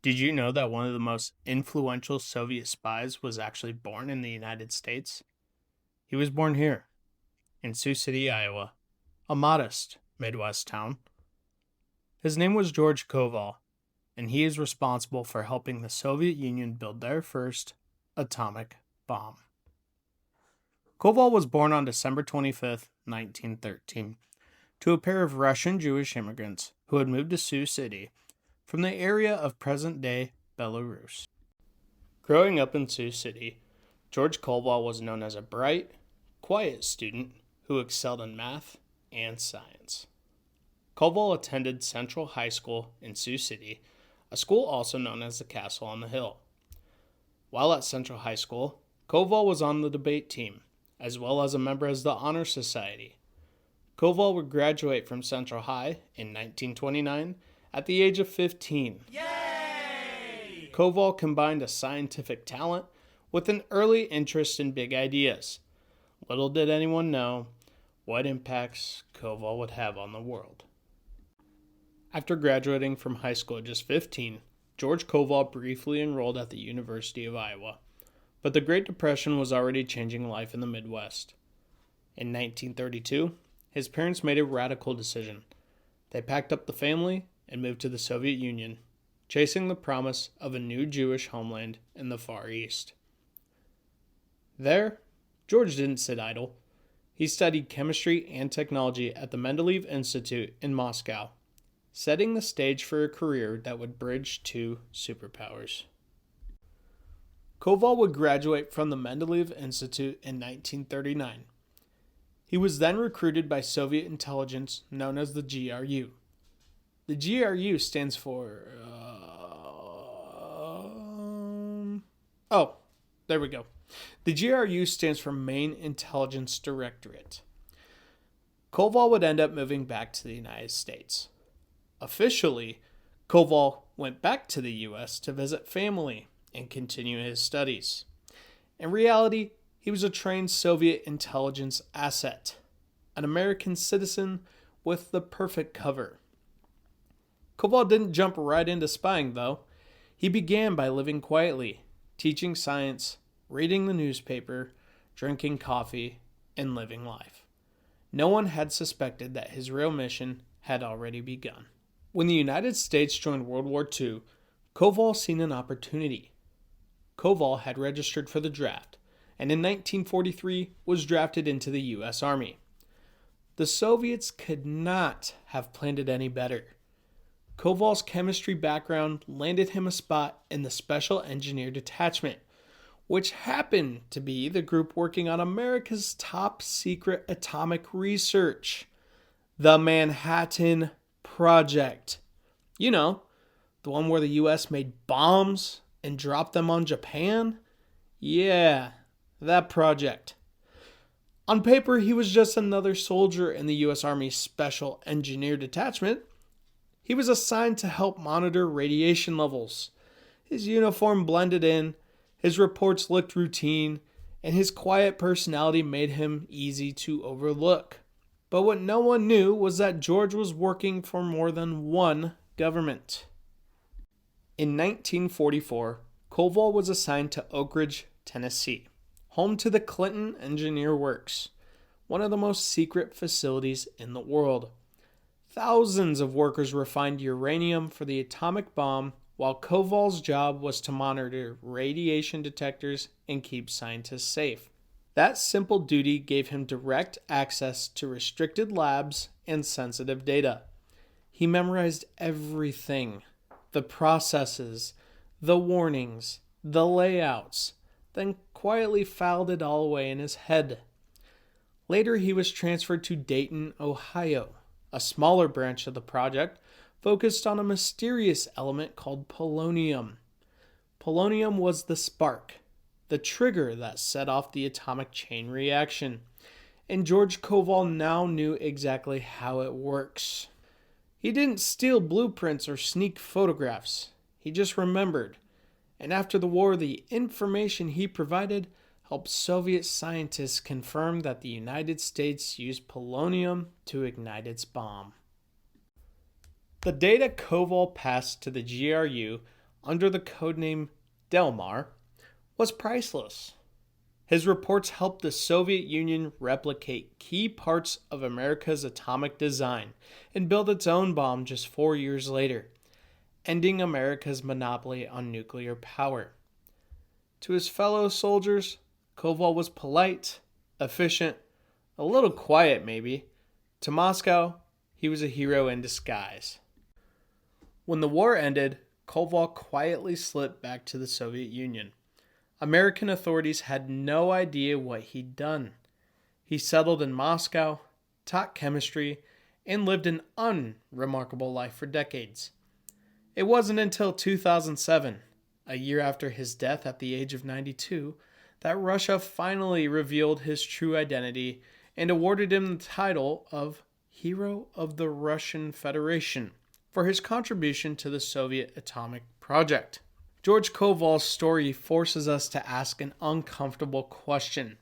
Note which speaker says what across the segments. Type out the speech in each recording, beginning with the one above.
Speaker 1: Did you know that one of the most influential Soviet spies was actually born in the United States? He was born here, in Sioux City, Iowa, a modest Midwest town. His name was George Koval, and he is responsible for helping the Soviet Union build their first atomic bomb. Koval was born on December 25th, 1913, to a pair of Russian Jewish immigrants who had moved to Sioux City from the area of present-day Belarus. Growing up in Sioux City, George Koval was known as a bright, quiet student who excelled in math and science. Koval attended Central High School in Sioux City, a school also known as the Castle on the Hill. While at Central High School, Koval was on the debate team, as well as a member of the Honor Society. Koval would graduate from Central High in 1929 at the age of 15. Yay! Koval combined a scientific talent with an early interest in big ideas. Little did anyone know what impacts Koval would have on the world. After graduating from high school at just 15, George Koval briefly enrolled at the University of Iowa, but the Great Depression was already changing life in the Midwest. In 1932, his parents made a radical decision. They packed up the family and moved to the Soviet Union, chasing the promise of a new Jewish homeland in the Far East. There, George didn't sit idle. He studied chemistry and technology at the Mendeleev Institute in Moscow, setting the stage for a career that would bridge two superpowers. Koval would graduate from the Mendeleev Institute in 1939. He was then recruited by Soviet intelligence known as the GRU. The GRU stands for... there we go. The GRU stands for Main Intelligence Directorate. Koval would end up moving back to the United States. Officially, Koval went back to the U.S. to visit family and continue his studies. In reality, he was a trained Soviet intelligence asset, an American citizen with the perfect cover. Koval didn't jump right into spying, though. He began by living quietly, teaching science, reading the newspaper, drinking coffee, and living life. No one had suspected that his real mission had already begun. When the United States joined World War II, Koval seen an opportunity. Koval had registered for the draft, and in 1943 was drafted into the U.S. Army. The Soviets could not have planned it any better. Koval's chemistry background landed him a spot in the Special Engineer Detachment, which happened to be the group working on America's top secret atomic research, the Manhattan Project. You know, the one where the U.S. made bombs and dropped them on Japan? Yeah, that project. On paper, he was just another soldier in the U.S. Army Special Engineer Detachment. He was assigned to help monitor radiation levels. His uniform blended in, his reports looked routine, and his quiet personality made him easy to overlook. But what no one knew was that George was working for more than one government. In 1944, Koval was assigned to Oak Ridge, Tennessee, home to the Clinton Engineer Works, one of the most secret facilities in the world. Thousands of workers refined uranium for the atomic bomb, while Koval's job was to monitor radiation detectors and keep scientists safe. That simple duty gave him direct access to restricted labs and sensitive data. He memorized everything: the processes, the warnings, the layouts, then quietly filed it all away in his head. Later, he was transferred to Dayton, Ohio, a smaller branch of the project focused on a mysterious element called polonium. Polonium was the spark, the trigger that set off the atomic chain reaction, and George Koval now knew exactly how it works. He didn't steal blueprints or sneak photographs. He just remembered. And after the war, the information he provided helped Soviet scientists confirm that the United States used polonium to ignite its bomb. The data Koval passed to the GRU under the codename Delmar, was priceless. His reports helped the Soviet Union replicate key parts of America's atomic design and build its own bomb just 4 years later, ending America's monopoly on nuclear power. To his fellow soldiers, Koval was polite, efficient, a little quiet maybe. To Moscow, he was a hero in disguise. When the war ended, Koval quietly slipped back to the Soviet Union. American authorities had no idea what he'd done. He settled in Moscow, taught chemistry, and lived an unremarkable life for decades. It wasn't until 2007, a year after his death at the age of 92, that Russia finally revealed his true identity and awarded him the title of Hero of the Russian Federation for his contribution to the Soviet atomic project. George Koval's story forces us to ask an uncomfortable question.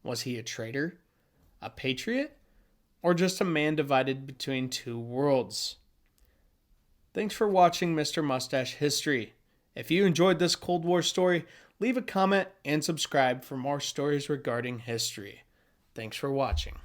Speaker 1: Was he a traitor, a patriot, or just a man divided between two worlds? Thanks for watching Mr. Mustache History. If you enjoyed this Cold War story, leave a comment and subscribe for more stories regarding history. Thanks for watching.